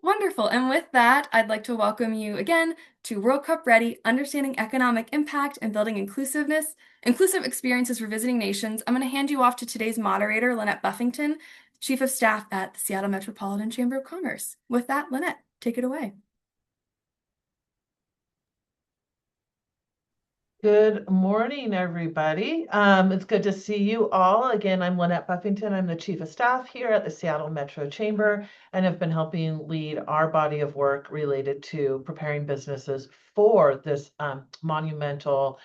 Wonderful. And with that, I'd like to welcome you again to World Cup Ready, Understanding Economic Impact and Building Inclusive Experiences for Visiting Nations. I'm going to hand you off to today's moderator, Lynette Buffington, Chief of Staff at the Seattle Metropolitan Chamber of Commerce. With that, Lynette, take it away. Good morning, everybody. It's good to see you all. Again, I'm Lynette Buffington. I'm the Chief of Staff here at the Seattle Metro Chamber and have been helping lead our body of work related to preparing businesses for this monumental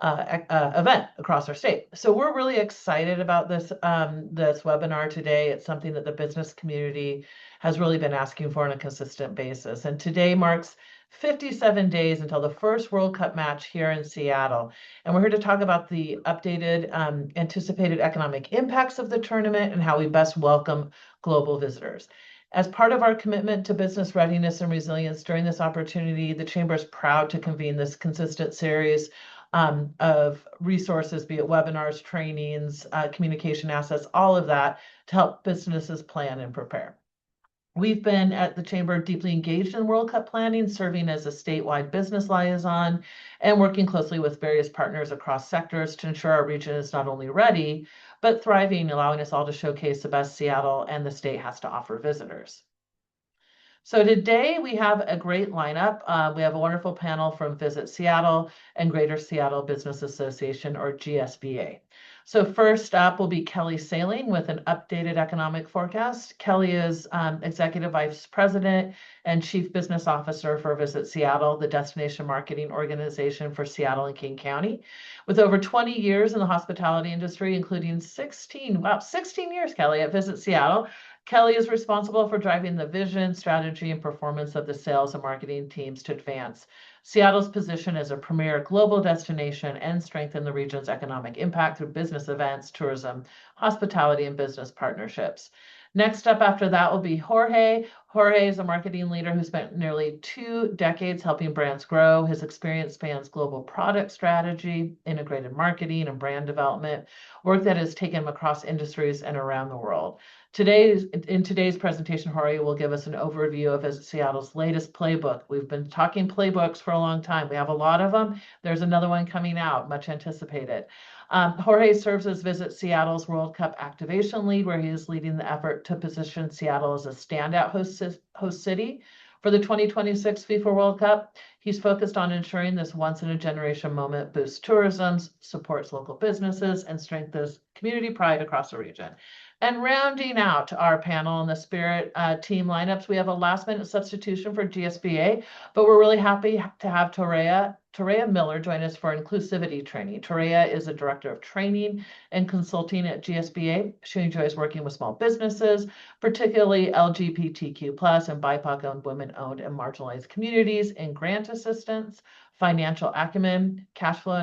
event across our state. So we're really excited about this webinar today. It's something that the business community has really been asking for on a consistent basis. And today marks 57 days until the first World Cup match here in Seattle. And we're here to talk about the updated anticipated economic impacts of the tournament and how we best welcome global visitors. As part of our commitment to business readiness and resilience during this opportunity, the Chamber is proud to convene this consistent series of resources, be it webinars, trainings, communication assets, all of that to help businesses plan and prepare. We've been at the Chamber deeply engaged in World Cup planning, serving as a statewide business liaison and working closely with various partners across sectors to ensure our region is not only ready, but thriving, allowing us all to showcase the best Seattle and the state has to offer visitors. So today we have a great lineup. We have a wonderful panel from Visit Seattle and Greater Seattle Business Association, or GSBA. So first up will be Kelly Saling with an updated economic forecast. Kelly is Executive Vice President and Chief Business Officer for Visit Seattle, the destination marketing organization for Seattle and King County. With over 20 years in the hospitality industry, including 16 years, Kelly, at Visit Seattle, Kelly is responsible for driving the vision, strategy, and performance of the sales and marketing teams to advance Seattle's position as a premier global destination and strengthen the region's economic impact through business events, tourism, hospitality, and business partnerships. Next up after that will be Jorge. Jorge is a marketing leader who spent nearly 2 decades helping brands grow. His experience spans global product strategy, integrated marketing, and brand development, work that has taken him across industries and around the world. In today's presentation, Jorge will give us an overview of Visit Seattle's latest playbook. We've been talking playbooks for a long time. We have a lot of them. There's another one coming out, much anticipated. Jorge serves as Visit Seattle's World Cup activation lead, where he is leading the effort to position Seattle as a standout host city for the 2026 FIFA World Cup. He's focused on ensuring this once-in-a-generation moment boosts tourism, supports local businesses, and strengthens community pride across the region. And rounding out our panel in the Spirit team lineups, we have a last-minute substitution for GSBA, but we're really happy to have Torea Miller join us for inclusivity training. Torea is a director of training and consulting at GSBA. She enjoys working with small businesses, particularly LGBTQ plus and BIPOC-owned, women-owned, and marginalized communities in grant assistance, financial acumen, cash flow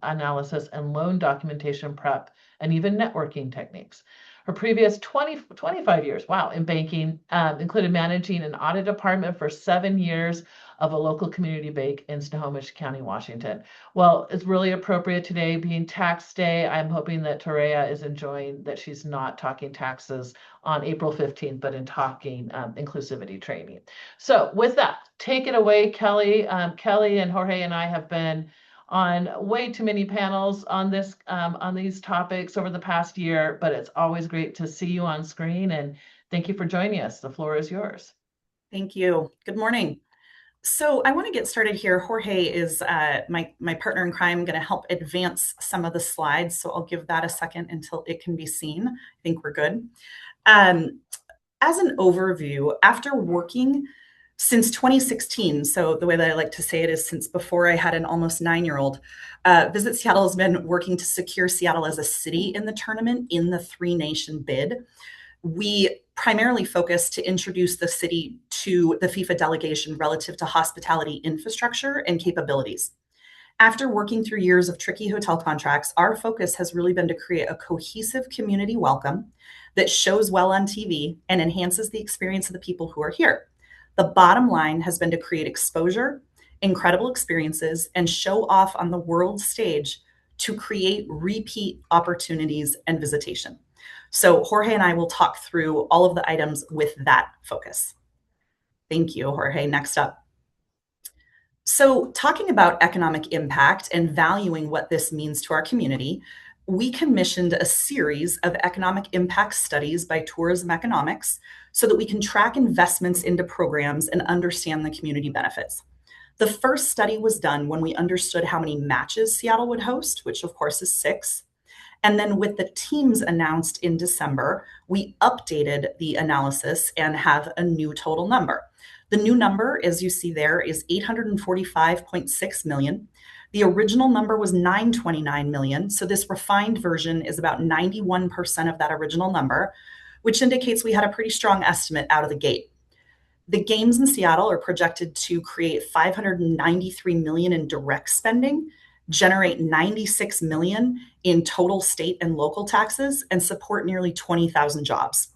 analysis, and loan documentation prep, and even networking techniques. Her previous 25 years, wow, in banking included managing an audit department for 7 years of a local community bank in Snohomish County, Washington. Well, it's really appropriate today being tax day. I'm hoping that Torea is enjoying that she's not talking taxes on April 15th, but in talking inclusivity training. So with that, take it away, Kelly. Kelly and Jorge and I have been on way too many panels on these topics over the past year, but it's always great to see you on screen, and thank you for joining us. The floor is yours. Thank you. Good morning. So I want to get started here. Jorge is my partner in crime, going to help advance some of the slides. So I'll give that a second until it can be seen. I think we're good. As an overview, after working since 2016, so the way that I like to say it is since before I had an almost 9-year-old, Visit Seattle has been working to secure Seattle as a city in the tournament in the 3-nation bid. We primarily focus to introduce the city to the FIFA delegation relative to hospitality infrastructure and capabilities. After working through years of tricky hotel contracts, our focus has really been to create a cohesive community welcome that shows well on TV and enhances the experience of the people who are here. The bottom line has been to create exposure, incredible experiences, and show off on the world stage to create repeat opportunities and visitation. So Jorge and I will talk through all of the items with that focus. Thank you, Jorge. Next up. So, talking about economic impact and valuing what this means to our community, we commissioned a series of economic impact studies by Tourism Economics so that we can track investments into programs and understand the community benefits. The first study was done when we understood how many matches Seattle would host, which of course is 6. And then with the teams announced in December, we updated the analysis and have a new total number. The new number, as you see there, is 845.6 million. The original number was 929 million. So this refined version is about 91% of that original number, which indicates we had a pretty strong estimate out of the gate. The games in Seattle are projected to create 593 million in direct spending, generate 96 million in total state and local taxes, and support nearly 20,000 jobs.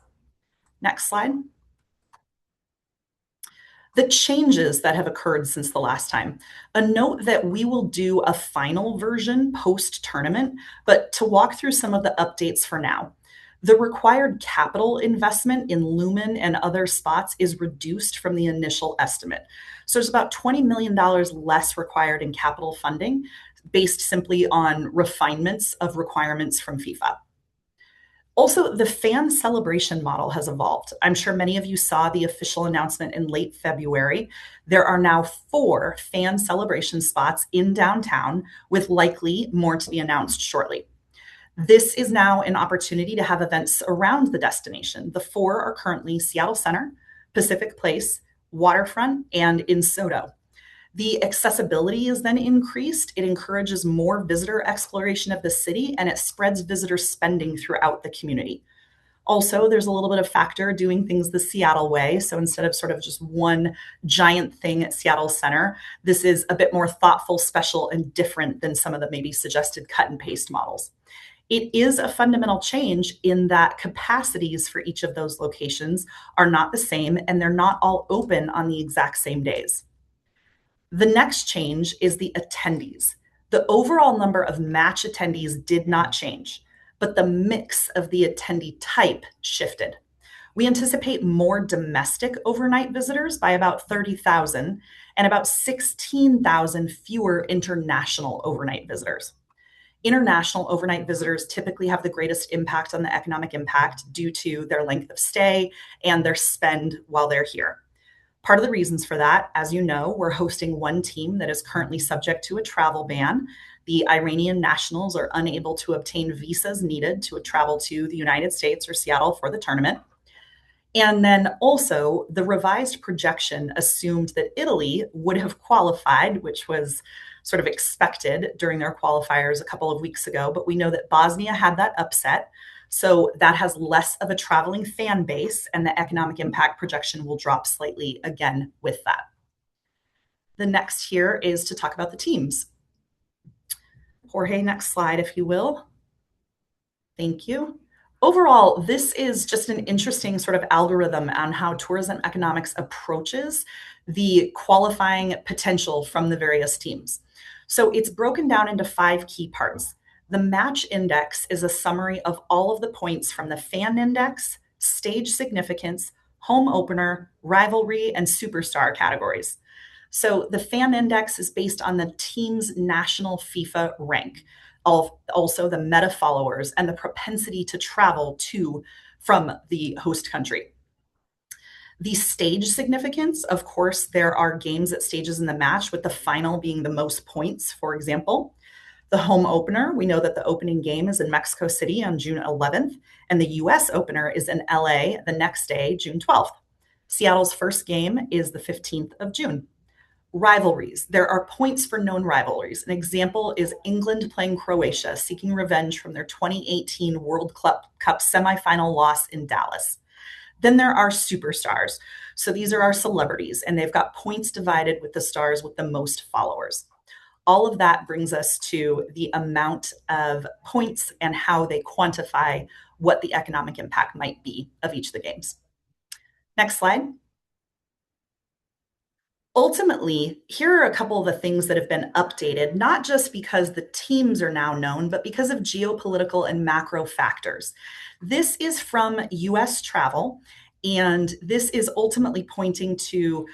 Next slide. The changes that have occurred since the last time. A note that we will do a final version post tournament, but to walk through some of the updates for now. The required capital investment in Lumen and other spots is reduced from the initial estimate. So there's about $20 million less required in capital funding based simply on refinements of requirements from FIFA. Also, the fan celebration model has evolved. I'm sure many of you saw the official announcement in late February. There are now 4 fan celebration spots in downtown, with likely more to be announced shortly. This is now an opportunity to have events around the destination. The 4 are currently Seattle Center, Pacific Place, Waterfront, and in SoDo. The accessibility is then increased. It encourages more visitor exploration of the city, and it spreads visitor spending throughout the community. Also, there's a little bit of factor doing things the Seattle way. So instead of sort of just one giant thing at Seattle Center, this is a bit more thoughtful, special, and different than some of the maybe suggested cut and paste models. It is a fundamental change in that capacities for each of those locations are not the same, and they're not all open on the exact same days. The next change is the attendees. The overall number of match attendees did not change, but the mix of the attendee type shifted. We anticipate more domestic overnight visitors by about 30,000 and about 16,000 fewer international overnight visitors. International overnight visitors typically have the greatest impact on the economic impact due to their length of stay and their spend while they're here. Part of the reasons for that, as you know, we're hosting one team that is currently subject to a travel ban. The Iranian nationals are unable to obtain visas needed to travel to the United States or Seattle for the tournament. And then also, the revised projection assumed that Italy would have qualified, which was sort of expected during their qualifiers a couple of weeks ago. But we know that Bosnia had that upset. So that has less of a traveling fan base, and the economic impact projection will drop slightly again with that. The next here is to talk about the teams. Jorge, next slide, if you will. Thank you. Overall, this is just an interesting sort of algorithm on how tourism economics approaches the qualifying potential from the various teams. So it's broken down into 5 key parts. The match index is a summary of all of the points from the fan index, stage significance, home opener, rivalry, and superstar categories. So the fan index is based on the team's national FIFA rank, also the meta followers and the propensity to travel to from the host country. The stage significance, of course, there are games at stages in the match, with the final being the most points, for example. The home opener, we know that the opening game is in Mexico City on June 11th, and the US opener is in LA the next day, June 12th. Seattle's first game is the 15th of June. Rivalries. There are points for known rivalries. An example is England playing Croatia, seeking revenge from their 2018 World Cup semifinal loss in Dallas. Then there are superstars. So these are our celebrities, and they've got points divided with the stars with the most followers. All of that brings us to the amount of points and how they quantify what the economic impact might be of each of the games. Next slide. Ultimately, here are a couple of the things that have been updated, not just because the teams are now known, but because of geopolitical and macro factors. This is from US Travel, And this is ultimately pointing to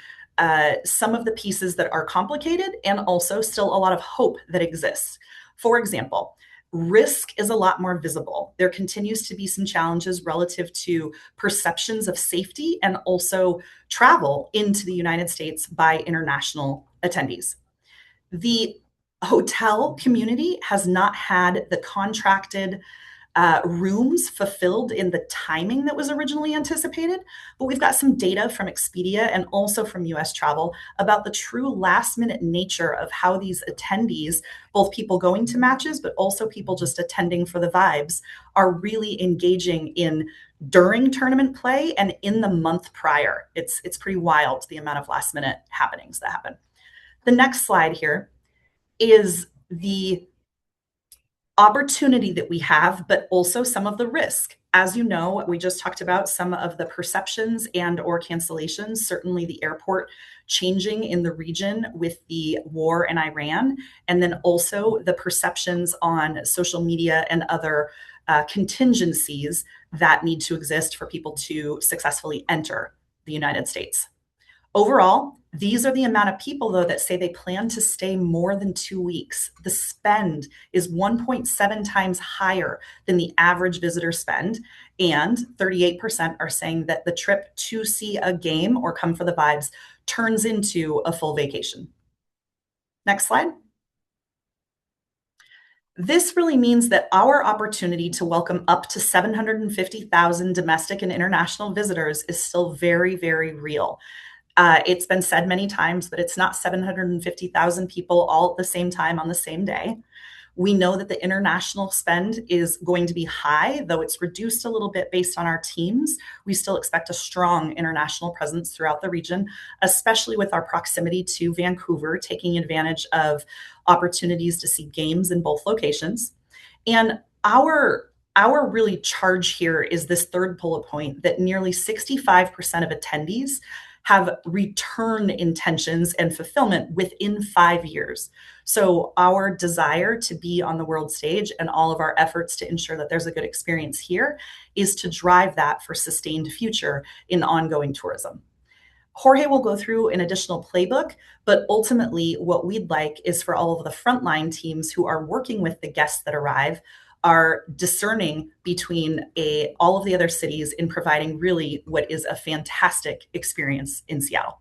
some of the pieces that are complicated and also still a lot of hope that exists. For example, risk is a lot more visible. There continues to be some challenges relative to perceptions of safety and also travel into the United States by international attendees. The hotel community has not had the contracted rooms fulfilled in the timing that was originally anticipated. But we've got some data from Expedia and also from US Travel about the true last minute nature of how these attendees, both people going to matches, but also people just attending for the vibes, are really engaging in during tournament play and in the month prior. It's pretty wild the amount of last minute happenings that happen. The next slide here is the opportunity that we have, but also some of the risk. As you know, we just talked about some of the perceptions and or cancellations, certainly the airport changing in the region with the war in Iran, and then also the perceptions on social media and other contingencies that need to exist for people to successfully enter the United States. Overall, these are the amount of people, though, that say they plan to stay more than 2 weeks. The spend is 1.7 times higher than the average visitor spend. And 38% are saying that the trip to see a game or come for the vibes turns into a full vacation. Next slide. This really means that our opportunity to welcome up to 750,000 domestic and international visitors is still very, very real. It's been said many times, but it's not 750,000 people all at the same time on the same day. We know that the international spend is going to be high, though it's reduced a little bit based on our teams. We still expect a strong international presence throughout the region, especially with our proximity to Vancouver, taking advantage of opportunities to see games in both locations. And our really charge here is this third bullet point that nearly 65% of attendees have return intentions and fulfillment within 5 years. So our desire to be on the world stage and all of our efforts to ensure that there's a good experience here is to drive that for sustained future in ongoing tourism. Jorge will go through an additional playbook, but ultimately what we'd like is for all of the frontline teams who are working with the guests that arrive are discerning between all of the other cities in providing really what is a fantastic experience in Seattle.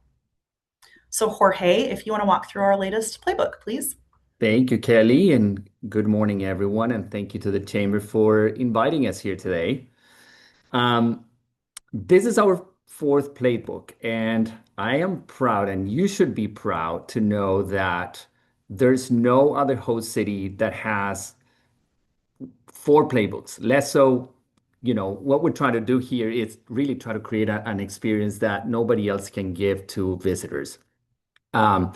So Jorge, if you want to walk through our latest playbook, please. Thank you, Kelly, and good morning, everyone. And thank you to the Chamber for inviting us here today. This is our fourth playbook, and I am proud, and you should be proud to know that there's no other host city that has four playbooks. Less so, what we're trying to do here is really try to create an experience that nobody else can give to visitors. And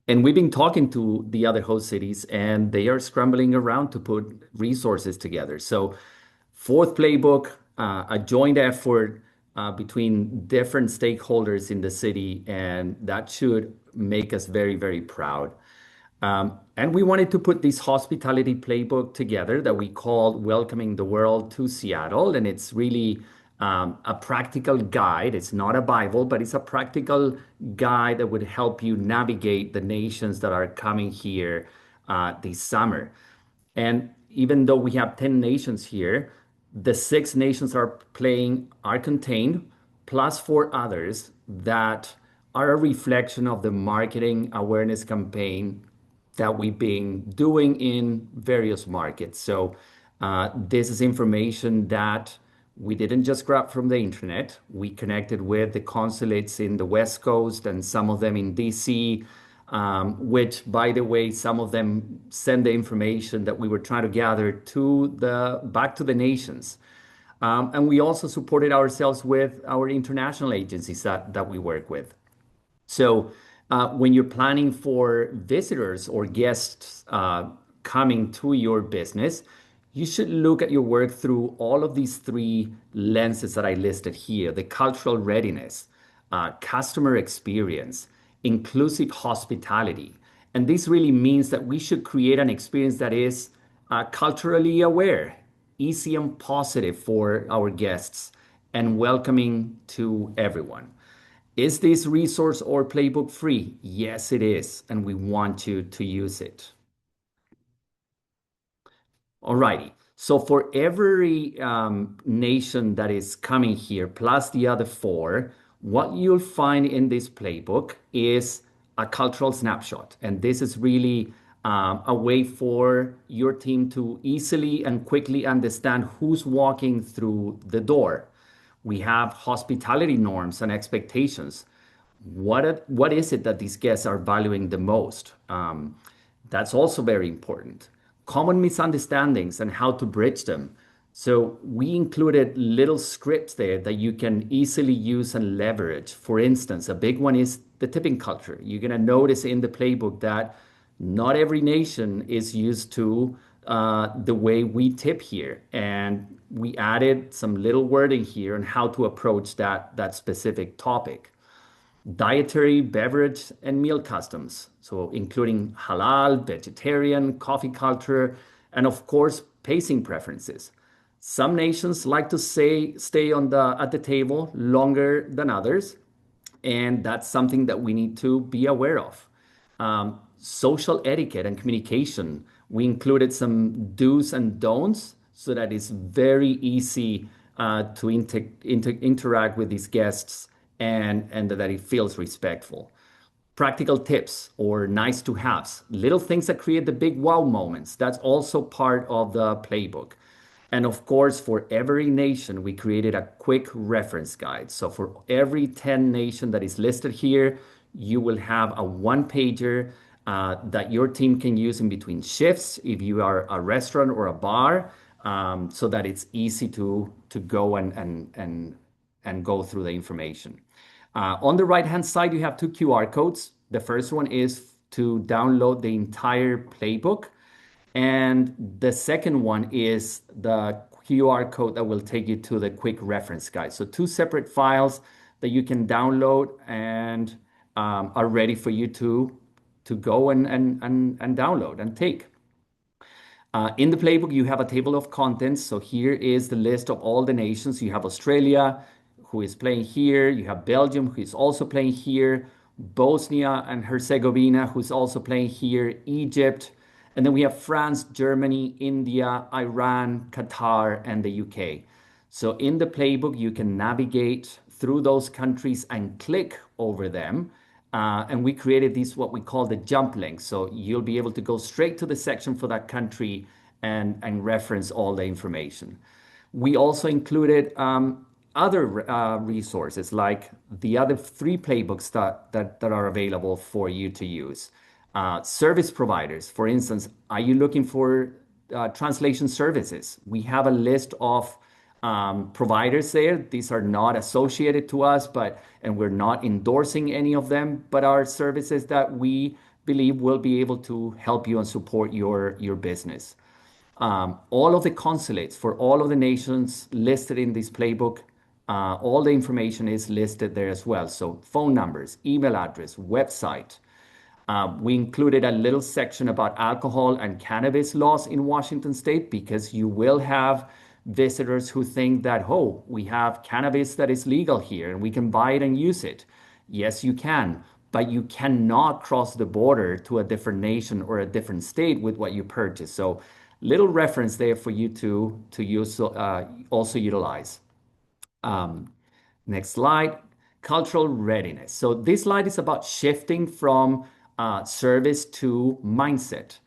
we've been talking to the other host cities, and they are scrambling around to put resources together. So, fourth playbook, a joint effort between different stakeholders in the city, and that should make us very, very proud. And we wanted to put this hospitality playbook together that we called Welcoming the World to Seattle. And it's really a practical guide. It's not a Bible, but it's a practical guide that would help you navigate the nations that are coming here this summer. And even though we have 10 nations here, the 6 nations are contained, plus 4 others that are a reflection of the marketing awareness campaign that we've been doing in various markets. So this is information that we didn't just grab from the internet. We connected with the consulates in the West Coast and some of them in DC, which, by the way, some of them send the information that we were trying to gather back to the nations. And we also supported ourselves with our international agencies that we work with. So when you're planning for visitors or guests coming to your business, you should look at your work through all of these 3 lenses that I listed here: the cultural readiness, customer experience, inclusive hospitality. And this really means that we should create an experience that is culturally aware, easy and positive for our guests, and welcoming to everyone. Is this resource or playbook free? Yes, it is, and we want you to use it. Alrighty. So for every nation that is coming here, plus the other four, what you'll find in this playbook is a cultural snapshot. And this is really a way for your team to easily and quickly understand who's walking through the door. We have hospitality norms and expectations. What is it that these guests are valuing the most? That's also very important. Common misunderstandings and how to bridge them. So we included little scripts there that you can easily use and leverage. For instance, a big one is the tipping culture. You're going to notice in the playbook that not every nation is used to the way we tip here. And we added some little wording here on how to approach that specific topic. Dietary, beverage, and meal customs. So including halal, vegetarian, coffee culture, and of course, pacing preferences. Some nations like to stay at the table longer than others, and that's something that we need to be aware of. Social etiquette and communication. We included some do's and don'ts so that it's very easy to interact with these guests and that it feels respectful. Practical tips or nice to haves, little things that create the big wow moments. That's also part of the playbook. And of course, for every nation, we created a quick reference guide. So for every 10 nation that is listed here, you will have a one-pager that your team can use in between shifts if you are a restaurant or a bar, so that it's easy to go and go through the information. On the right-hand side, you have two QR codes. The first one is to download the entire playbook. And the second one is the QR code that will take you to the quick reference guide. So two separate files that you can download and are ready for you to go and download and take. In the playbook, you have a table of contents. So here is the list of all the nations. You have Australia, who is playing here. You have Belgium, who is also playing here. Bosnia and Herzegovina, who's also playing here. Egypt. And then we have France, Germany, India, Iran, Qatar, and the UK. So in the playbook, you can navigate through those countries and click over them. And we created these, what we call the jump links. So you'll be able to go straight to the section for that country and reference all the information. We also included other resources like the other three playbooks that are available for you to use. Service providers, for instance, are you looking for translation services? We have a list of providers there. These are not associated to us, and we're not endorsing any of them, but are services that we believe will be able to help you and support your business. All of the consulates for all of the nations listed in this playbook, all the information is listed there as well. So phone numbers, email address, website. We included a little section about alcohol and cannabis laws in Washington State because you will have visitors who think that, oh, we have cannabis that is legal here and we can buy it and use it. Yes, you can, but you cannot cross the border to a different nation or a different state with what you purchase. So little reference there for you to use, also utilize. Next slide, cultural readiness. So this slide is about shifting from service to mindset.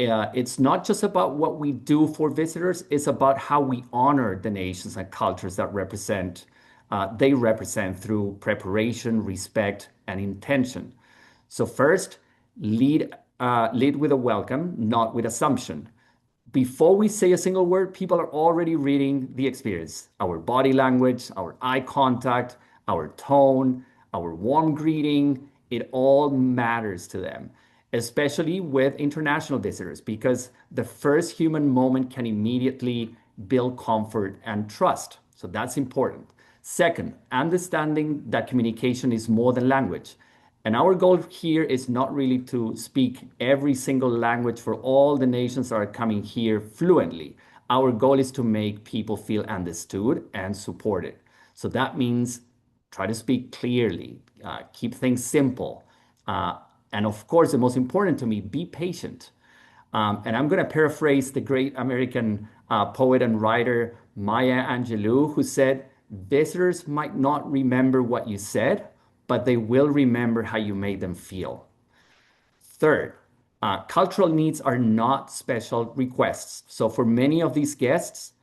It's not just about what we do for visitors, it's about how we honor the nations and cultures that they represent through preparation, respect, and intention. So first, lead with a welcome, not with assumption. Before we say a single word, people are already reading the experience. Our body language, our eye contact, our tone, our warm greeting, it all matters to them, especially with international visitors, because the first human moment can immediately build comfort and trust. So that's important. Second, understanding that communication is more than language. And our goal here is not really to speak every single language for all the nations that are coming here fluently. Our goal is to make people feel understood and supported. So that means try to speak clearly, keep things simple. And of course, the most important to me, be patient. And I'm going to paraphrase the great American poet and writer Maya Angelou, who said, visitors might not remember what you said, but they will remember how you made them feel. Third, cultural needs are not special requests. So for many of these guests,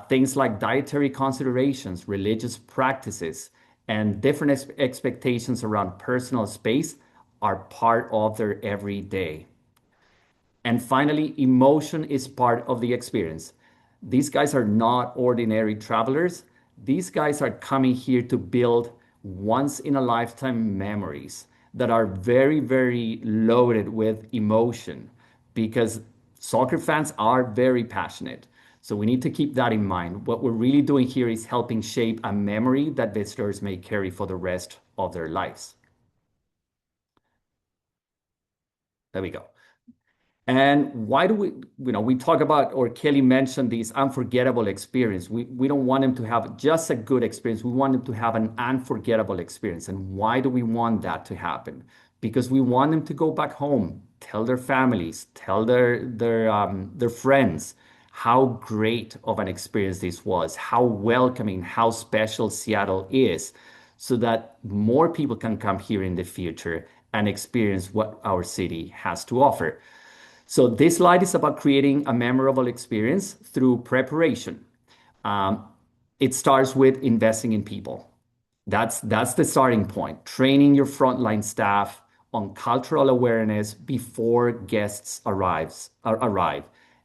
things like dietary considerations, religious practices, and different expectations around personal space are part of their everyday. And finally, emotion is part of the experience. These guys are not ordinary travelers. These guys are coming here to build once in a lifetime memories that are very, very loaded with emotion because soccer fans are very passionate. So we need to keep that in mind. What we're really doing here is helping shape a memory that visitors may carry for the rest of their lives. There we go. And why do we talk about, or Kelly mentioned these unforgettable experience. We don't want them to have just a good experience. We want them to have an unforgettable experience. And why do we want that to happen? Because we want them to go back home, tell their families, tell their friends how great of an experience this was, how welcoming, how special Seattle is, so that more people can come here in the future and experience what our city has to offer. So this slide is about creating a memorable experience through preparation. Um, it starts with investing in people. That's the starting point. Training your frontline staff on cultural awareness before guests arrive.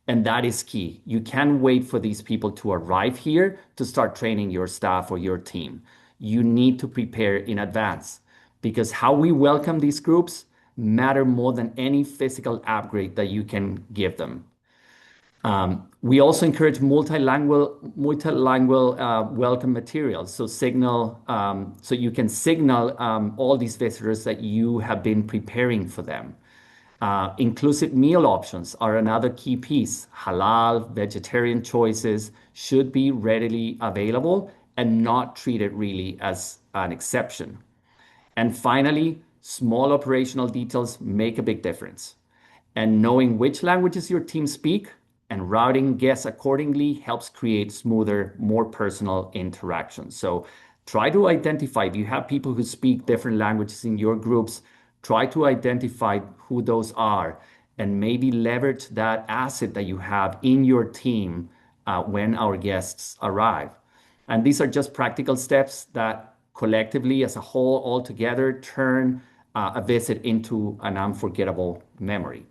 And that is key. You can't wait for these people to arrive here to start training your staff or your team. You need to prepare in advance because how we welcome these groups matter more than any physical upgrade that you can give them. We also encourage multilingual welcome materials. So you can signal all these visitors that you have been preparing for them. Inclusive meal options are another key piece. Halal, vegetarian choices should be readily available and not treated really as an exception. And finally, small operational details make a big difference. And knowing which languages your team speak and routing guests accordingly helps create smoother, more personal interactions. So try to identify if you have people who speak different languages in your groups, try to identify who those are and maybe leverage that asset that you have in your team when our guests arrive. And these are just practical steps that collectively, as a whole, all together, turn a visit into an unforgettable memory.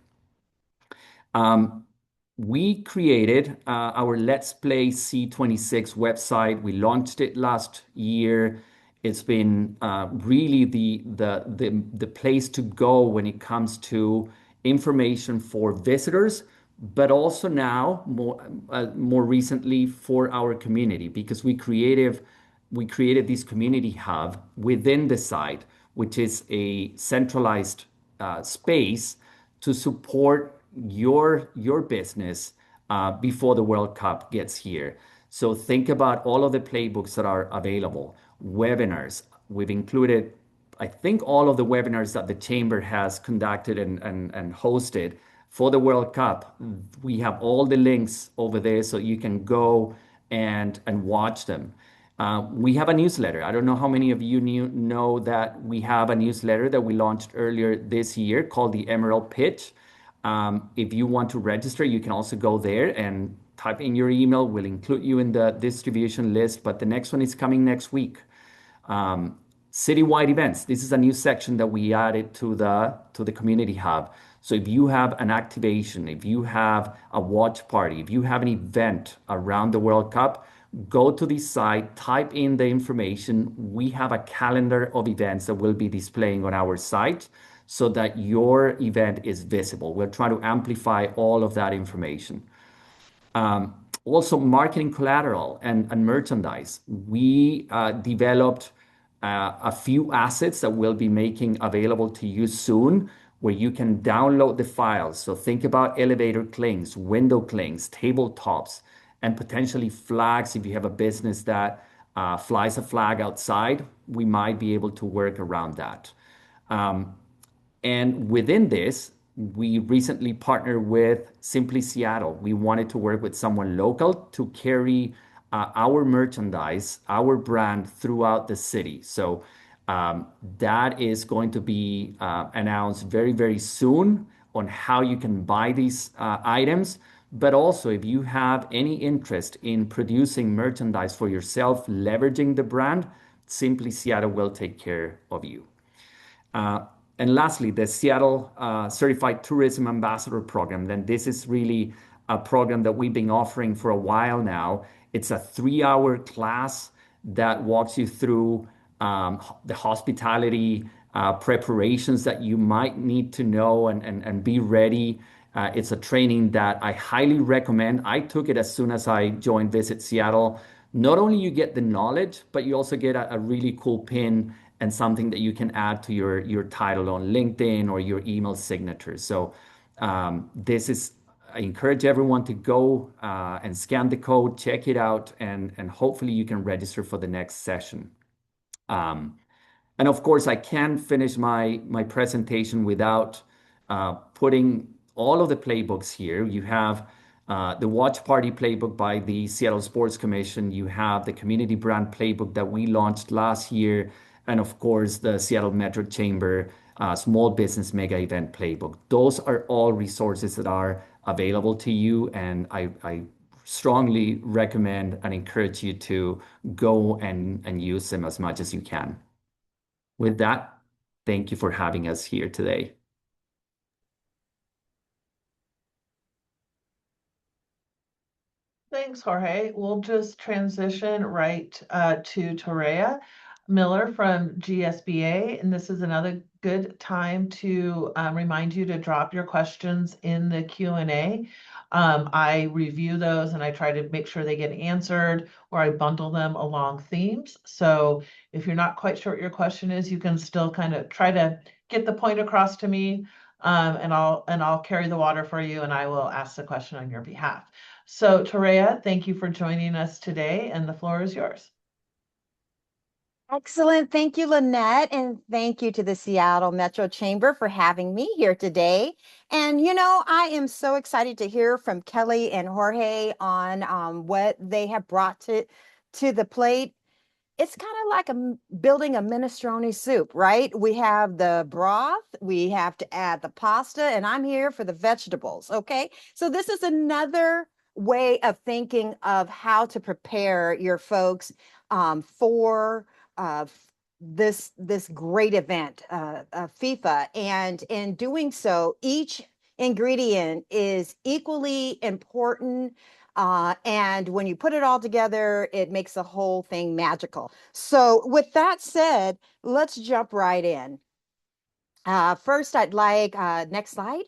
We created our Let's Play C26 website. We launched it last year. It's been really the place to go when it comes to information for visitors, but also now more recently for our community because we created this community hub within the site, which is a centralized space to support your business before the World Cup gets here. So think about all of the playbooks that are available, webinars. We've included, I think, all of the webinars that the Chamber has conducted and hosted for the World Cup. We have all the links over there so you can go and watch them. We have a newsletter. I don't know how many of you know that we have a newsletter that we launched earlier this year called the Emerald Pitch. If you want to register, you can also go there and type in your email. We'll include you in the distribution list, but the next one is coming next week. Citywide events. This is a new section that we added to the community hub. So if you have an activation, if you have a watch party, if you have an event around the World Cup, go to this site, type in the information. We have a calendar of events that we'll be displaying on our site so that your event is visible. We'll try to amplify all of that information. Also, marketing collateral and merchandise. We developed a few assets that we'll be making available to you soon, where you can download the files. So think about elevator clings, window clings, tabletops, and potentially flags if you have a business that flies a flag outside, we might be able to work around that. Um, and within this, we recently partnered with Simply Seattle. We wanted to work with someone local to carry our merchandise, our brand throughout the city. So that is going to be announced very, very soon on how you can buy these items. But also, if you have any interest in producing merchandise for yourself, leveraging the brand, Simply Seattle will take care of you. Uh, and lastly, the Seattle Certified Tourism Ambassador Program. Then this is really a program that we've been offering for a while now. It's a 3-hour class that walks you through the hospitality preparations that you might need to know and be ready. It's a training that I highly recommend. I took it as soon as I joined Visit Seattle. Not only you get the knowledge, but you also get a really cool pin and something that you can add to your title on LinkedIn or your email signature. So this is, I encourage everyone to go and scan the code, check it out, and hopefully you can register for the next session. Um, and of course, I can't finish my presentation without putting all of the playbooks here. You have the Watch Party Playbook by the Seattle Sports Commission. You have the Community Brand Playbook that we launched last year. And of course, the Seattle Metro Chamber Small Business Mega Event Playbook. Those are all resources that are available to you. And I strongly recommend and encourage you to go and use them as much as you can. With that, thank you for having us here today. Thanks, Jorge. We'll just transition right to Torea Miller from GSBA. And this is another good time to remind you to drop your questions in the Q&A. I review those and I try to make sure they get answered, or I bundle them along themes. So if you're not quite sure what your question is, you can still kind of try to get the point across to me, and I'll carry the water for you, and I will ask the question on your behalf. So Torea, thank you for joining us today, and the floor is yours. Excellent. Thank you, Lynette. And thank you to the Seattle Metro Chamber for having me here today. And, I am so excited to hear from Kelly and Jorge on what they have brought to the plate. It's kind of like building a minestrone soup, right? We have the broth, we have to add the pasta, and I'm here for the vegetables, okay? So this is another way of thinking of how to prepare your folks for this great event, FIFA. And in doing so, each ingredient is equally important, and when you put it all together, it makes the whole thing magical. So with that said, let's jump right in. First, I'd like, next slide.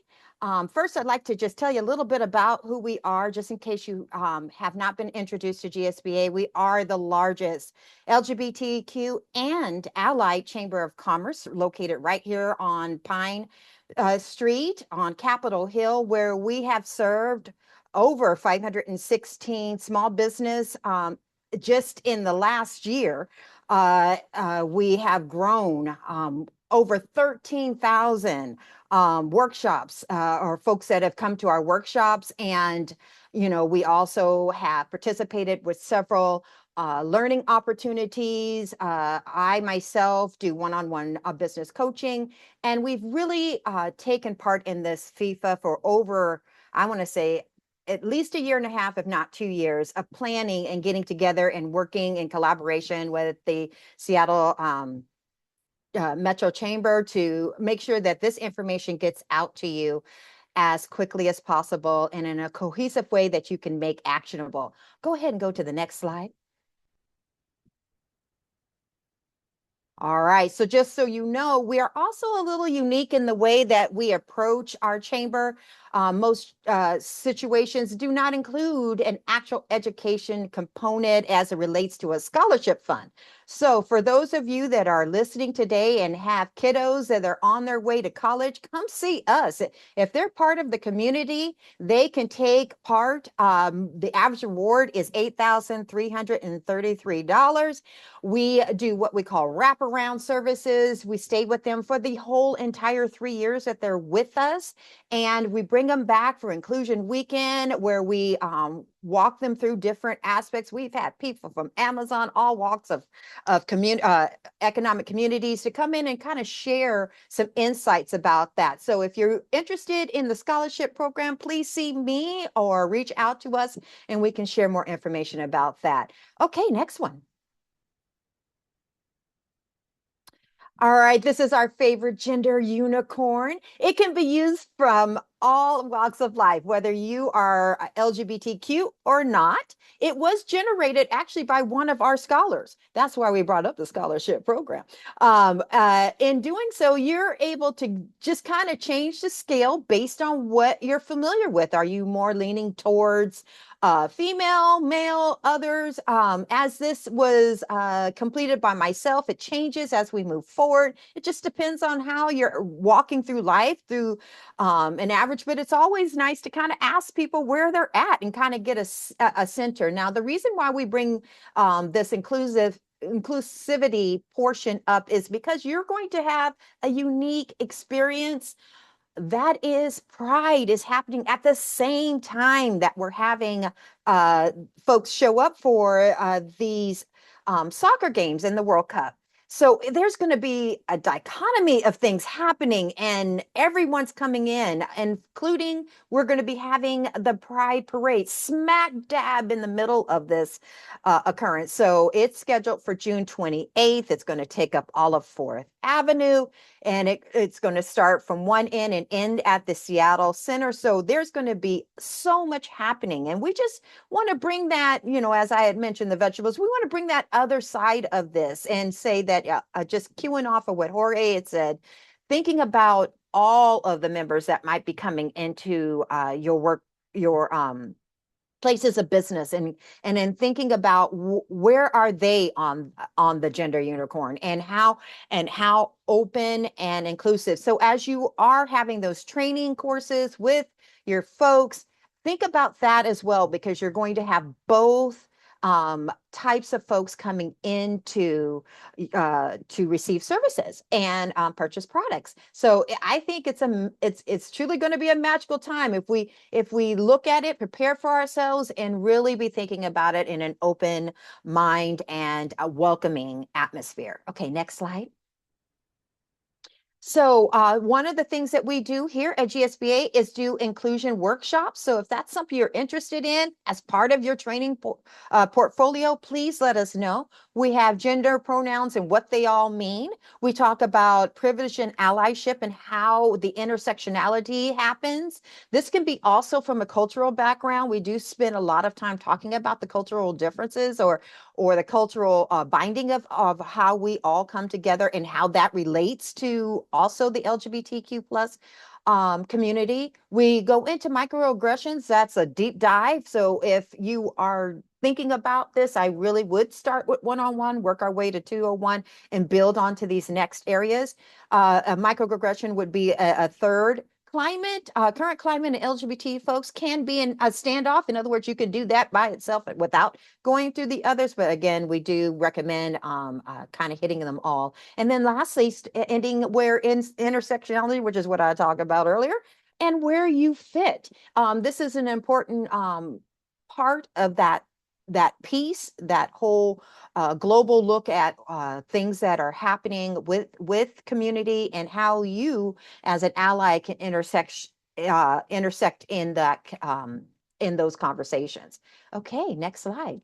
First, I'd like to just tell you a little bit about who we are, just in case you have not been introduced to GSBA. We are the largest LGBTQ and allied chamber of commerce, located right here on Pine Street on Capitol Hill, where we have served over 516 small business. Just in the last year, we have grown over 13,000 workshops, or folks that have come to our workshops. And, we also have participated with several learning opportunities. I myself do one-on-one business coaching, and we've really taken part in this FIFA for over, I want to say, at least a year and a half, if not 2 years, of planning and getting together and working in collaboration with the Seattle Metro Chamber to make sure that this information gets out to you as quickly as possible and in a cohesive way that you can make actionable. Go ahead and go to the next slide. All right. So just so you know, we are also a little unique in the way that we approach our chamber. Most situations do not include an actual education component as it relates to a scholarship fund. So for those of you that are listening today and have kiddos that are on their way to college, come see us. If they're part of the community, they can take part. The average reward is $8,333. We do what we call wraparound services. We stay with them for the whole entire 3 years that they're with us. And we bring them back for Inclusion Weekend, where we walk them through different aspects. We've had people from Amazon, all walks of economic communities, to come in and kind of share some insights about that. So if you're interested in the scholarship program, please see me or reach out to us and we can share more information about that. Okay, next one. All right, this is our favorite gender unicorn. It can be used from all walks of life, whether you are LGBTQ or not. It was generated actually by one of our scholars. That's why we brought up the scholarship program. In doing so, you're able to just kind of change the scale based on what you're familiar with. Are you more leaning towards female, male, others? As this was completed by myself, it changes as we move forward. It just depends on how you're walking through life through an average, but it's always nice to kind of ask people where they're at and kind of get a center. Now, the reason why we bring this inclusivity portion up is because you're going to have a unique experience. That is, pride is happening at the same time that we're having folks show up for these soccer games in the World Cup. So there's going to be a dichotomy of things happening, and everyone's coming in, including we're going to be having the Pride Parade smack dab in the middle of this occurrence. So it's scheduled for June 28th. It's going to take up all of 4th Avenue, and it's going to start from one end and end at the Seattle Center. So there's going to be so much happening. And we just want to bring that, as I had mentioned, the vegetables, we want to bring that other side of this and say that just queuing off of what Jorge had said, thinking about all of the members that might be coming into your work, your places of business, and then thinking about where are they on the gender unicorn, and how open and inclusive. So as you are having those training courses with your folks, think about that as well, because you're going to have both types of folks coming into to receive services and purchase products. So I think it's truly going to be a magical time if we look at it, prepare for ourselves, and really be thinking about it in an open mind and a welcoming atmosphere. Okay, next slide. So one of the things that we do here at GSBA is do inclusion workshops. So if that's something you're interested in as part of your training portfolio, please let us know. We have gender pronouns and what they all mean. We talk about privilege and allyship and how the intersectionality happens. This can be also from a cultural background. We do spend a lot of time talking about the cultural differences or the cultural binding of how we all come together and how that relates to also the LGBTQ plus community. We go into microaggressions. That's a deep dive. So if you are thinking about this, I really would start with one-on-one, work our way to 201, and build onto these next areas. A microaggression would be a third. Current climate and LGBT folks can be in a standoff. In other words, you can do that by itself without going through the others. But again, we do recommend kind of hitting them all. And then lastly, ending where in intersectionality, which is what I talked about earlier, and where you fit. This is an important part of that piece, that whole global look at things that are happening with community and how you as an ally can intersect in that in those conversations. Okay, next slide.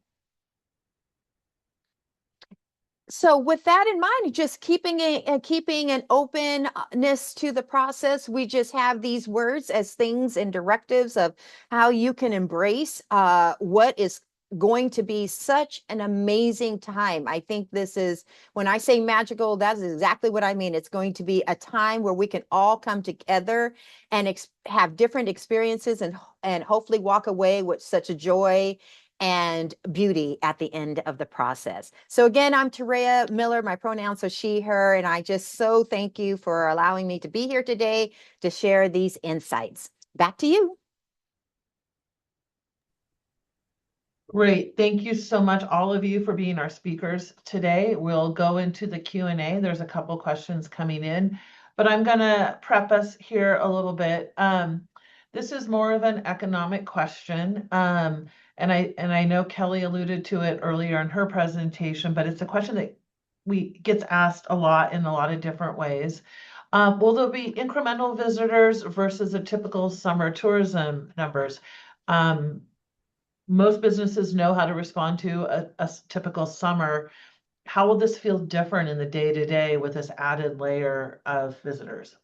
So with that in mind, just keeping an openness to the process, we just have these words as things and directives of how you can embrace what is going to be such an amazing time. I think this is, when I say magical, that's exactly what I mean. It's going to be a time where we can all come together and have different experiences, and hopefully walk away with such a joy and beauty at the end of the process. So again, I'm Tarea Miller. My pronouns are she, her, and I just so thank you for allowing me to be here today to share these insights. Back to you. Great. Thank you so much, all of you, for being our speakers today. We'll go into the Q&A. There's a couple questions coming in, but I'm going to prep us here a little bit. This is more of an economic question, and I know Kelly alluded to it earlier in her presentation, but it's a question that gets asked a lot in a lot of different ways. Will there be incremental visitors versus a typical summer tourism numbers? Most businesses know how to respond to a typical summer. How will this feel different in the day-to-day with this added layer of visitors?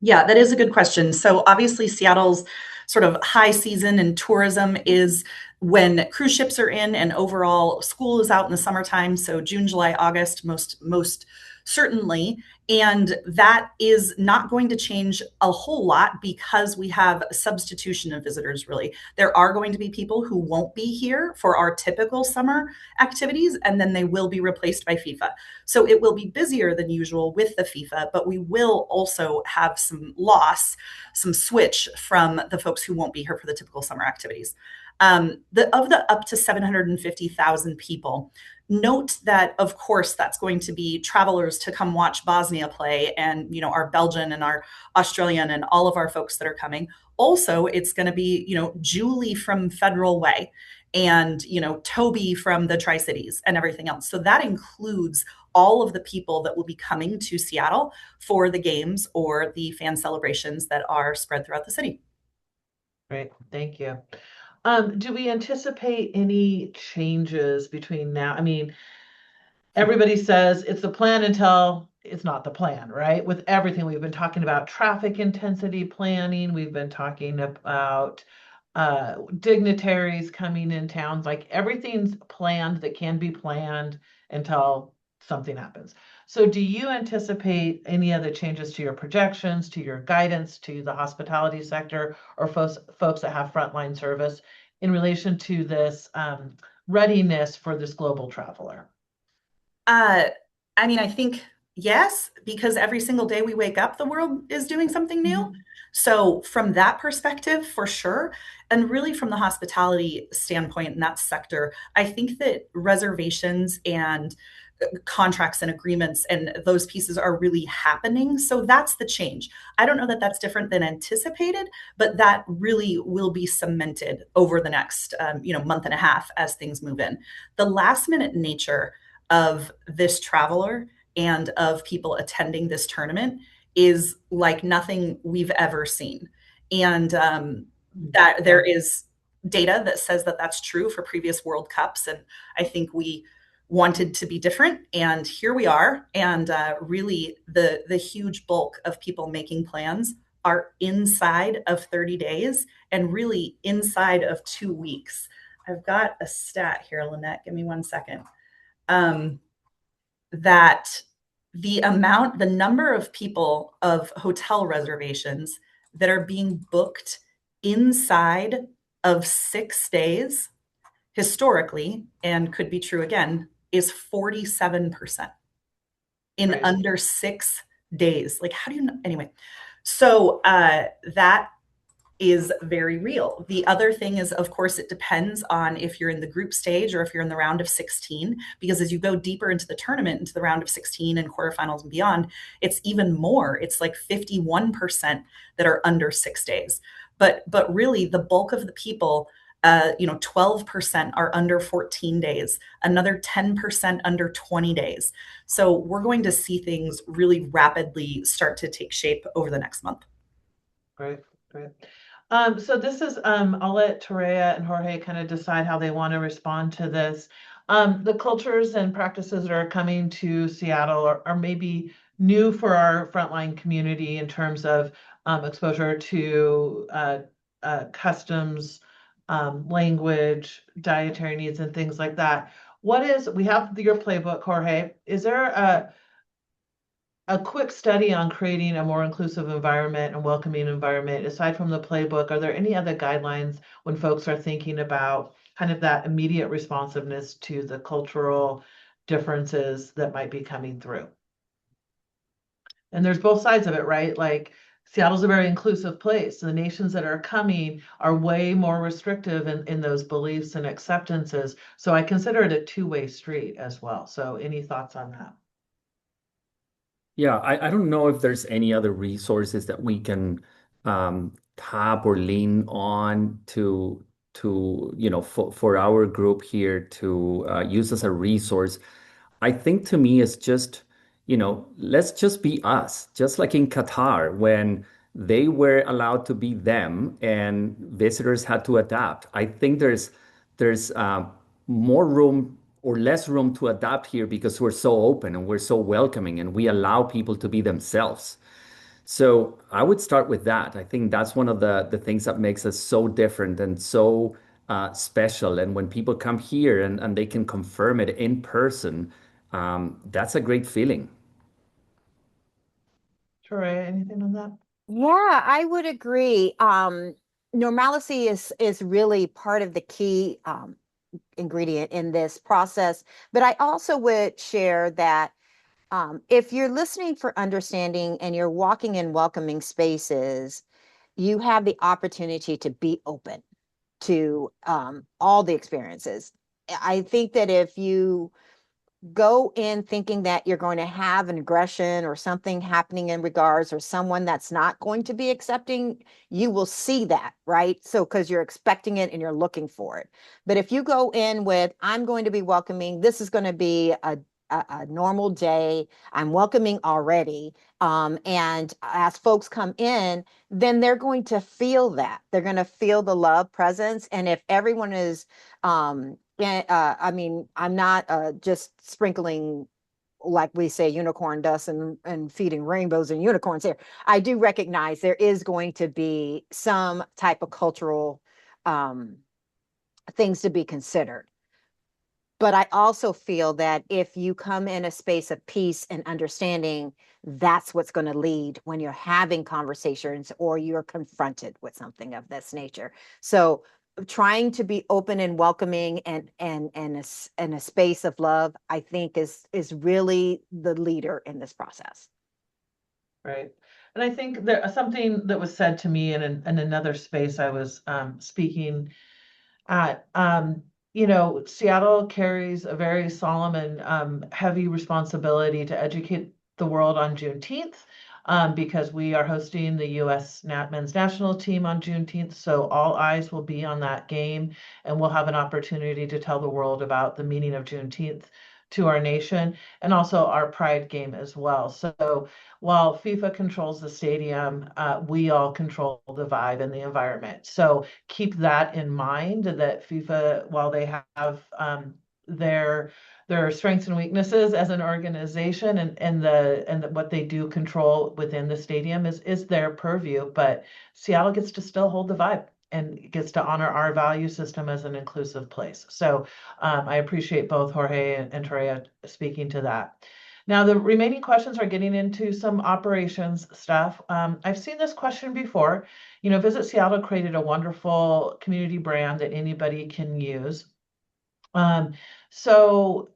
Yeah, that is a good question. So obviously Seattle's sort of high season in tourism is when cruise ships are in and overall school is out in the summertime. So June, July, August, most certainly. And that is not going to change a whole lot because we have a substitution of visitors, really. There are going to be people who won't be here for our typical summer activities, and then they will be replaced by FIFA. So it will be busier than usual with the FIFA, but we will also have some loss, some switch from the folks who won't be here for the typical summer activities. Of the up to 750,000 people, note that, of course, that's going to be travelers to come watch Bosnia play, and our Belgian and our Australian and all of our folks that are coming. Also, it's going to be Julie from Federal Way and Toby from the Tri-Cities and everything else. So that includes all of the people that will be coming to Seattle for the games or the fan celebrations that are spread throughout the city. Great, thank you. Do we anticipate any changes between now? I mean, everybody says it's the plan until it's not the plan, right? With everything, we've been talking about traffic intensity planning, we've been talking about dignitaries coming in towns, like everything's planned that can be planned until something happens. So do you anticipate any other changes to your projections, to your guidance, to the hospitality sector, or folks that have frontline service in relation to this readiness for this global traveler? I mean, I think yes, because every single day we wake up, the world is doing something new. Mhm. So from that perspective, for sure, and really from the hospitality standpoint in that sector, I think that reservations and contracts and agreements and those pieces are really happening. So that's the change. I don't know that that's different than anticipated, but that really will be cemented over the next month and a half as things move in. The last minute nature of this traveler and of people attending this tournament is like nothing we've ever seen. And that there is data that says that that's true for previous World Cups. And I think we wanted to be different, and here we are. And really, the huge bulk of people making plans are inside of 30 days and really inside of 2 weeks. I've got a stat here, Lynette. Give me 1 second. That the number of people of hotel reservations that are being booked inside of 6 days historically, and could be true again, is 47% in Right. under 6 days. Like, how do you know? Anyway, so that is very real. The other thing is, of course, it depends on if you're in the group stage or if you're in the round of 16, because as you go deeper into the tournament, into the round of 16 and quarterfinals and beyond, it's even more. It's like 51% that are under 6 days. But really, the bulk of the people, 12% are under 14 days, another 10% under 20 days. So we're going to see things really rapidly start to take shape over the next month. Great, great. So this is, I'll let Tarea and Jorge kind of decide how they want to respond to this. The cultures and practices that are coming to Seattle are maybe new for our frontline community in terms of exposure to customs, language, dietary needs, and things like that. We have your playbook, Jorge. Is there a quick study on creating a more inclusive environment and welcoming environment? Aside from the playbook, are there any other guidelines when folks are thinking about kind of that immediate responsiveness to the cultural differences that might be coming through? And there's both sides of it, right? Like Seattle's a very inclusive place. The nations that are coming are way more restrictive in those beliefs and acceptances. So I consider it a two-way street as well. So any thoughts on that? Yeah, I don't know if there's any other resources that we can tap or lean on to for our group here to use as a resource. I think to me it's just, let's just be us, just like in Qatar when they were allowed to be them and visitors had to adapt. I think there's more room or less room to adapt here because we're so open and we're so welcoming and we allow people to be themselves. So I would start with that. I think that's one of the things that makes us so different and so special. And when people come here and they can confirm it in person, that's a great feeling. Troy, anything on that? Yeah, I would agree. Normalcy is really part of the key ingredient in this process. But I also would share that if you're listening for understanding and you're walking in welcoming spaces, you have the opportunity to be open to all the experiences. I think that if you go in thinking that you're going to have an aggression or something happening in regards or someone that's not going to be accepting, you will see that, right? So, because you're expecting it and you're looking for it. But if you go in with, I'm going to be welcoming, this is going to be a normal day, I'm welcoming already. And as folks come in, then they're going to feel that. They're going to feel the love presence. And if everyone is, I mean, I'm not just sprinkling, like we say, unicorn dust and feeding rainbows and unicorns here. I do recognize there is going to be some type of cultural um, things to be considered. But I also feel that if you come in a space of peace and understanding, that's what's going to lead when you're having conversations or you're confronted with something of this nature. So trying to be open and welcoming and a space of love, I think is really the leader in this process. Right. And I think there something that was said to me in another space I was speaking at. Seattle carries a very solemn and heavy responsibility to educate the world on Juneteenth, because we are hosting the U.S. Men's National Team on Juneteenth. So all eyes will be on that game, and we'll have an opportunity to tell the world about the meaning of Juneteenth to our nation and also our Pride game as well. So while FIFA controls the stadium, we all control the vibe and the environment. So keep that in mind that FIFA, while they have their strengths and weaknesses as an organization and what they do control within the stadium is their purview, but Seattle gets to still hold the vibe and gets to honor our value system as an inclusive place. So I appreciate both Jorge and Toria speaking to that. Now, the remaining questions are getting into some operations stuff. I've seen this question before. Visit Seattle created a wonderful community brand that anybody can use. So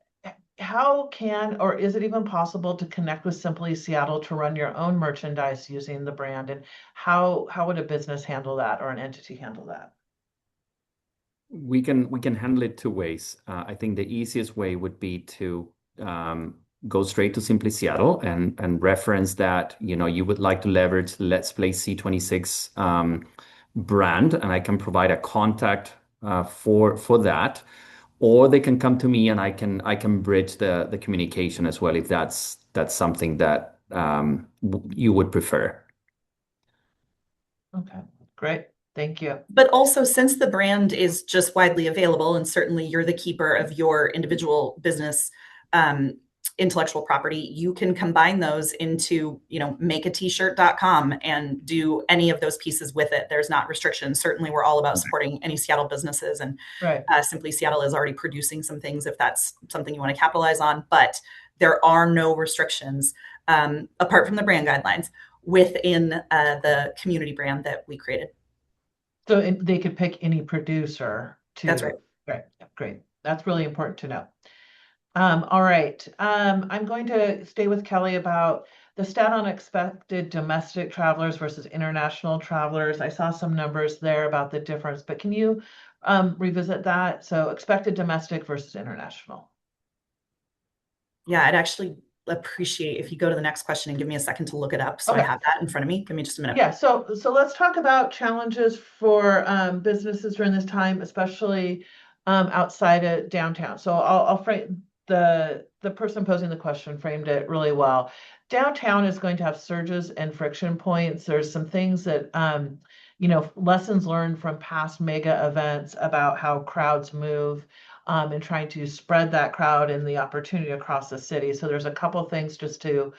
how can, or is it even possible to connect with Simply Seattle to run your own merchandise using the brand? And how would a business handle that or an entity handle that? We can handle it two ways. I think the easiest way would be to go straight to Simply Seattle and reference that you would like to leverage Let's Play C26 brand, and I can provide a contact for that, or they can come to me and I can bridge the communication as well if that's something that you would prefer. Okay, great. Thank you. But also, since the brand is just widely available, and certainly you're the keeper of your individual business, um, intellectual property, you can combine those into, makeat-shirt.com and do any of those pieces with it. There's not restrictions. Certainly, we're all about supporting any Seattle businesses, and Right. Simply Seattle is already producing some things if that's something you want to capitalize on. But there are no restrictions apart from the brand guidelines within the community brand that we created. So they could pick any producer to. That's right. Right. Great. That's really important to know. All right. I'm going to stay with Kelly about the stat on expected domestic travelers versus international travelers. I saw some numbers there about the difference, but can you revisit that? So expected domestic versus international. Yeah, I'd actually appreciate if you go to the next question and give me a second to look it up. So I have that in front of me. Give me just a minute. Yeah, so let's talk about challenges for businesses during this time, especially outside of downtown. So I'll frame the person posing the question framed it really well. Downtown is going to have surges and friction points. There's some things that lessons learned from past mega events about how crowds move. And trying to spread that crowd and the opportunity across the city. So there's a couple things just to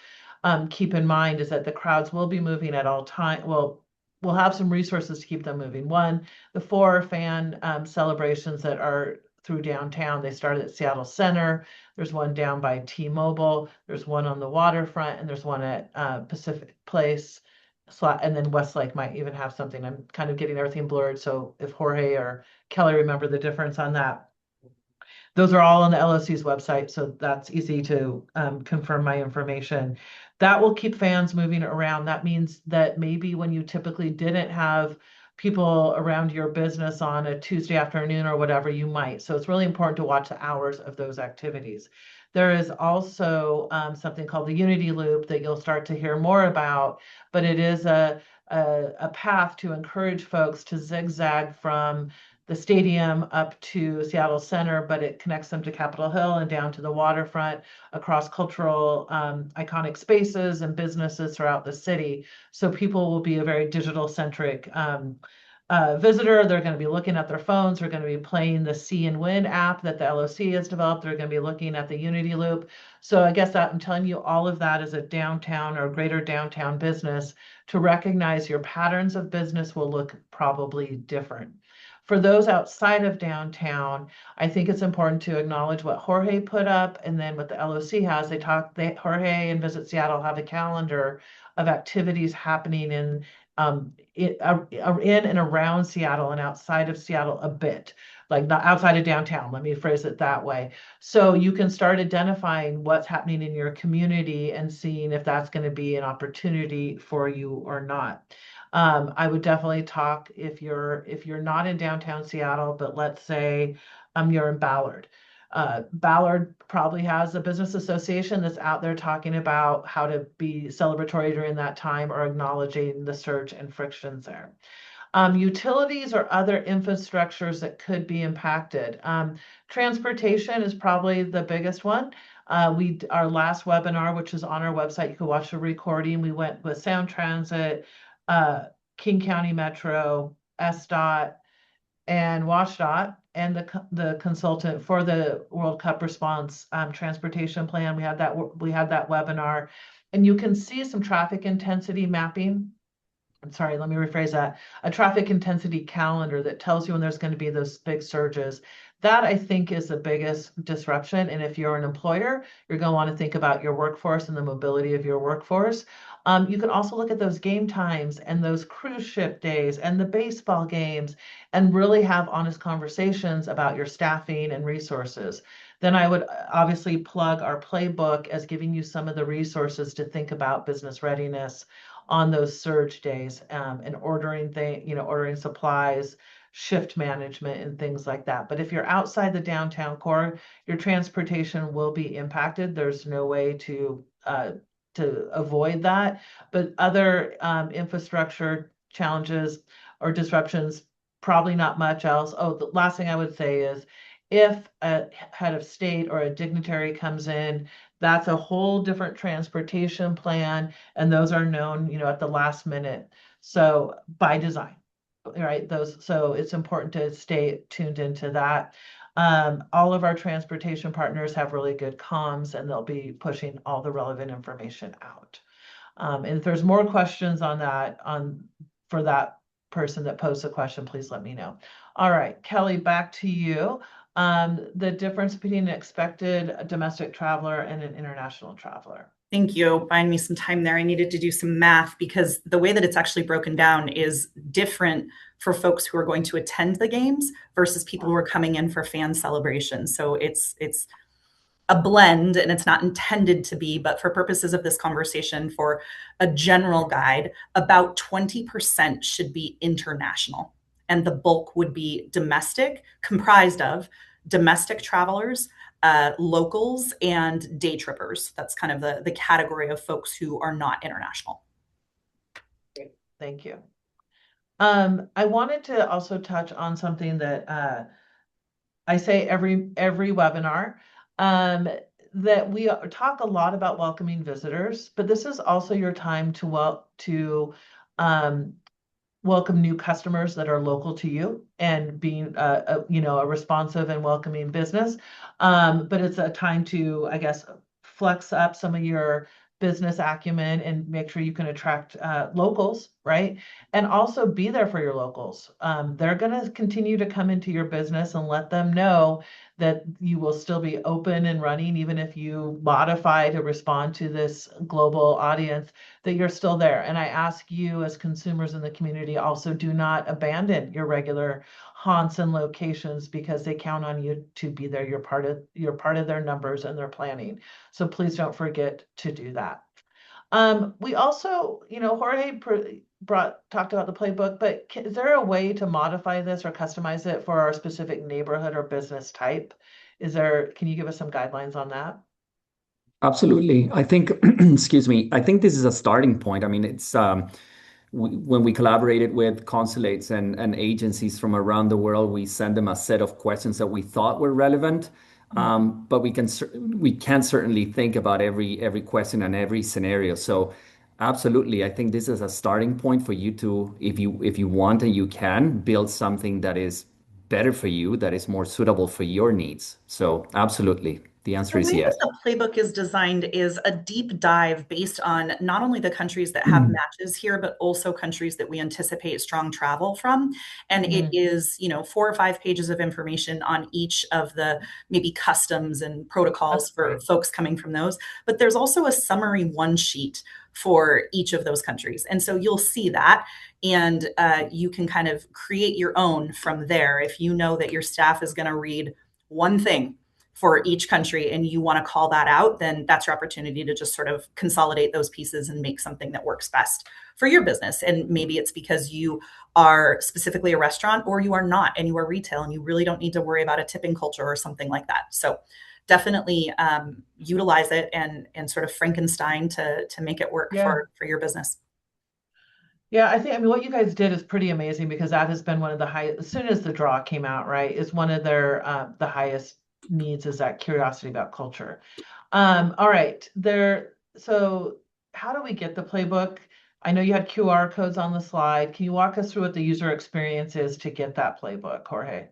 keep in mind is that the crowds will be moving at all time. Well, we'll have some resources to keep them moving. One, the 4 fan celebrations that are through downtown. They started at Seattle Center. There's one down by T-Mobile. There's one on the waterfront, and there's one at Pacific Place. And then Westlake might even have something. I'm kind of getting everything blurred. So if Jorge or Kelly remember the difference on that. Those are all on the LOC's website, so that's easy to confirm my information. That will keep fans moving around. That means that maybe when you typically didn't have people around your business on a Tuesday afternoon or whatever, you might. So it's really important to watch the hours of those activities. There is also something called the Unity Loop that you'll start to hear more about, but it is a path to encourage folks to zigzag from the stadium up to Seattle Center, but it connects them to Capitol Hill and down to the waterfront across cultural iconic spaces and businesses throughout the city. So people will be a very digital centric visitor. They're going to be looking at their phones. They're going to be playing the See and Win app that the LOC has developed. They're going to be looking at the Unity Loop. So I guess that I'm telling you all of that as a downtown or greater downtown business to recognize your patterns of business will look probably different. For those outside of downtown, I think it's important to acknowledge what Jorge put up and then what the LOC has. Jorge and Visit Seattle have a calendar of activities happening in and around Seattle and outside of Seattle a bit, like not outside of downtown. Let me phrase it that way. So you can start identifying what's happening in your community and seeing if that's going to be an opportunity for you or not. I would definitely talk if you're not in downtown Seattle, but let's say you're in Ballard. Ballard probably has a business association that's out there talking about how to be celebratory during that time or acknowledging the surge and frictions there. Utilities or other infrastructures that could be impacted. Transportation is probably the biggest one. Our last webinar, which is on our website, you can watch the recording. We went with Sound Transit, King County Metro, SDOT, and WashDOT, and the consultant for the World Cup response transportation plan. We had that webinar, and you can see some traffic intensity mapping. I'm sorry, let me rephrase that. A traffic intensity calendar that tells you when there's going to be those big surges. That I think is the biggest disruption. And if you're an employer, you're going to want to think about your workforce and the mobility of your workforce. You can also look at those game times and those cruise ship days and the baseball games and really have honest conversations about your staffing and resources. Then I would obviously plug our playbook as giving you some of the resources to think about business readiness on those surge days and ordering supplies, shift management, and things like that. But if you're outside the downtown core, your transportation will be impacted. There's no way to avoid that. But other infrastructure challenges or disruptions, probably not much else. Oh, the last thing I would say is if a head of state or a dignitary comes in, that's a whole different transportation plan, and those are known, at the last minute. So by design, right? So it's important to stay tuned into that. All of our transportation partners have really good comms, and they'll be pushing all the relevant information out. And if there's more questions on that, for that person that posed the question, please let me know. All right, Kelly, back to you. The difference between an expected domestic traveler and an international traveler. Thank you. Buying me some time there. I needed to do some math because the way that it's actually broken down is different for folks who are going to attend the games versus people who are coming in for fan celebrations. So it's a blend, and it's not intended to be, but for purposes of this conversation, for a general guide, about 20% should be international, and the bulk would be domestic, comprised of domestic travelers, locals, and day trippers. That's kind of the category of folks who are not international. Great. Thank you. I wanted to also touch on something that I say every webinar, that we talk a lot about welcoming visitors, but this is also your time to welcome new customers that are local to you and being a responsive and welcoming business. But it's a time to, I guess, flex up some of your business acumen and make sure you can attract locals, right? And also be there for your locals. They're going to continue to come into your business, and let them know that you will still be open and running, even if you modify to respond to this global audience, that you're still there. And I ask you as consumers in the community, also do not abandon your regular haunts and locations, because they count on you to be there. You're part of their numbers and their planning. So please don't forget to do that. We also, Jorge talked about the playbook, but is there a way to modify this or customize it for our specific neighborhood or business type? Can you give us some guidelines on that? Absolutely. I think, excuse me, I think this is a starting point. I mean, it's when we collaborated with consulates and agencies from around the world, we sent them a set of questions that we thought were relevant. But we can certainly think about every question and every scenario. So absolutely, I think this is a starting point for you to, if you want and you can, build something that is better for you, that is more suitable for your needs. So absolutely, the answer The is way yes. that the playbook is designed is a deep dive based on not only the countries that have matches here, but also countries that we anticipate strong travel from. And it is, 4 or 5 pages of information on each of the maybe customs and protocols That's for great. folks coming from those. But there's also a summary one sheet for each of those countries. And so you'll see that, and you can kind of create your own from there. If you know that your staff is going to read one thing for each country and you want to call that out, then that's your opportunity to just sort of consolidate those pieces and make something that works best for your business. And maybe it's because you are specifically a restaurant, or you are not and you are retail and you really don't need to worry about a tipping culture or something like that. So definitely utilize it and sort of Frankenstein to make it work Yeah. for your business. Yeah, I mean, what you guys did is pretty amazing, because that has been one of the highest, as soon as the draw came out, right, is one of their, the highest needs, is that curiosity about culture. All right, so how do we get the playbook? I know you had QR codes on the slide. Can you walk us through what the user experience is to get that playbook, Jorge?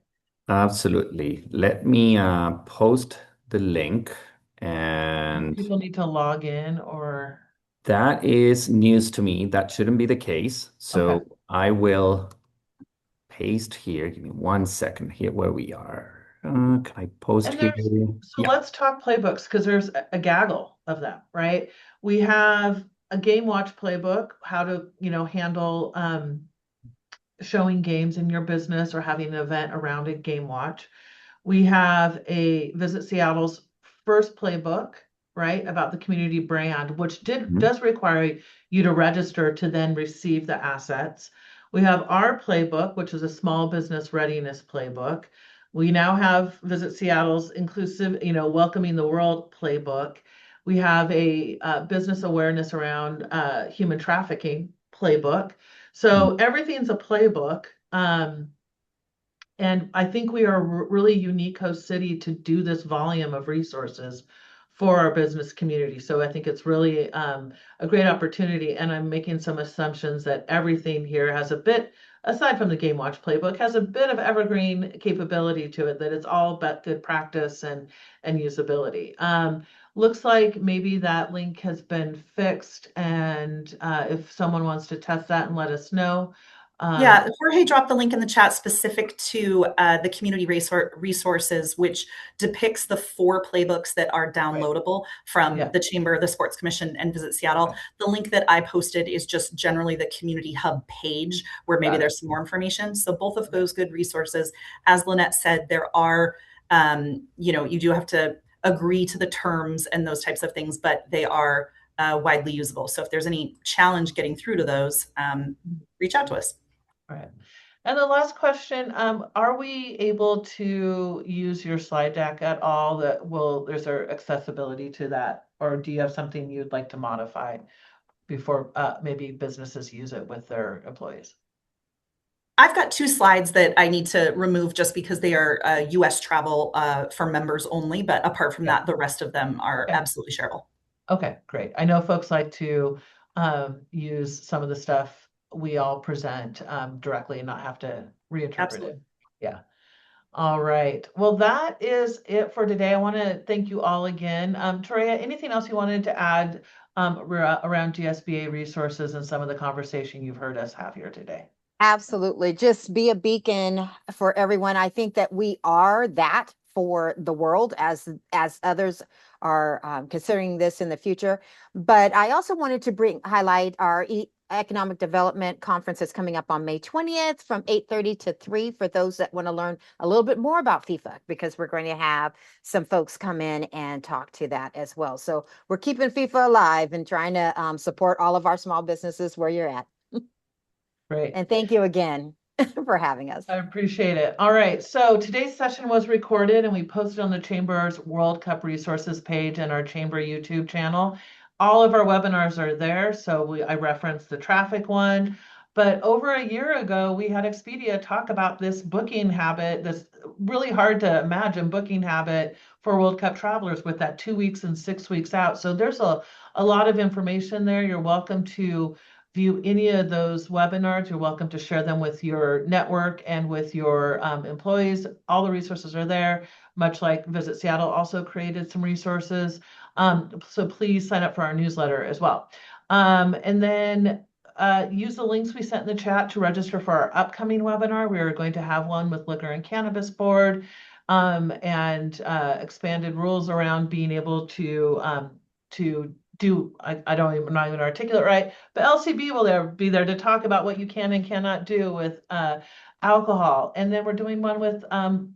Absolutely. Let me post the link, Do and people need to log in, or? that is news to me. That shouldn't be the case. Okay. So I will paste here. Give me 1 second here where we are. Can I post And here? so Yeah. let's talk playbooks, because there's a gaggle of them, right? We have a game watch playbook, how to, handle showing games in your business or having an event around a game watch. We have a Visit Seattle's first playbook, right, about the community brand, which Mhm. does require you to register to then receive the assets. We have our playbook, which is a small business readiness playbook. We now have Visit Seattle's inclusive, welcoming the world playbook. We have a business awareness around human trafficking playbook. So everything's a playbook. And I think we are a really unique host city to do this volume of resources for our business community. So I think it's really a great opportunity. And I'm making some assumptions that everything here has a bit aside from the Game Watch playbook, has a bit of evergreen capability to it that it's all about good practice and usability. Looks like maybe that link has been fixed, and if someone wants to test that and let us know. Yeah, Jorge dropped the link in the chat specific to the community resources, which depicts the 4 playbooks that are downloadable from Yeah. the Chamber, the Sports Commission, and Visit Seattle. Okay. The link that I posted is just generally the Community Hub page where maybe Got it. there's some more information. So both of those good resources. As Lynette said, there are, you do have to agree to the terms and those types of things, but they are widely usable. So if there's any challenge getting through to those, reach out to us. Right. And the last question, are we able to use your slide deck at all is there accessibility to that? Or do you have something you'd like to modify before maybe businesses use it with their employees? I've got 2 slides that I need to remove just because they are US travel for members only. But apart from that, the rest of them are absolutely shareable. Okay, great. I know folks like to use some of the stuff we all present directly and not have to reinterpret it. Yeah. All right. Well, that is it for today. I want to thank you all again. Toria, anything else you wanted to add around GSBA resources and some of the conversation you've heard us have here today? Absolutely. Just be a beacon for everyone. I think that we are that for the world as others are considering this in the future. But I also wanted to highlight our Economic Development Conference that's coming up on May 20th from 8:30 to 3 for those that want to learn a little bit more about FIFA, because we're going to have some folks come in and talk to that as well. So we're keeping FIFA alive and trying to support all of our small businesses where you're at. Great. And thank you again for having us. I appreciate it. All right. So today's session was recorded and we posted on the Chamber's World Cup resources page and our Chamber YouTube channel. All of our webinars are there. So I referenced the traffic one. But over a year ago, we had Expedia talk about this booking habit, this really hard to imagine booking habit for World Cup travelers with that 2 weeks and 6 weeks out. So there's a lot of information there. You're welcome to view any of those webinars. You're welcome to share them with your network and with your employees. All the resources are there, much like Visit Seattle also created some resources. So please sign up for our newsletter as well. And then use the links we sent in the chat to register for our upcoming webinar. We are going to have one with Liquor and Cannabis Board and expanded rules around being able to do, I'm not even articulate right, but LCB will be there to talk about what you can and cannot do with alcohol. And then we're doing one with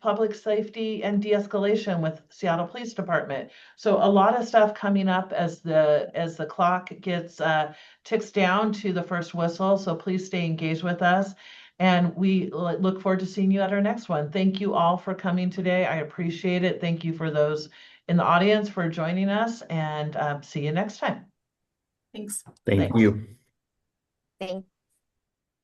public safety and de-escalation with Seattle Police Department. So a lot of stuff coming up as the clock gets ticks down to the first whistle. So please stay engaged with us. And we look forward to seeing you at our next one. Thank you all for coming today. I appreciate it. Thank you for those in the audience for joining us, and see you next time. Thanks. Thank you. Thank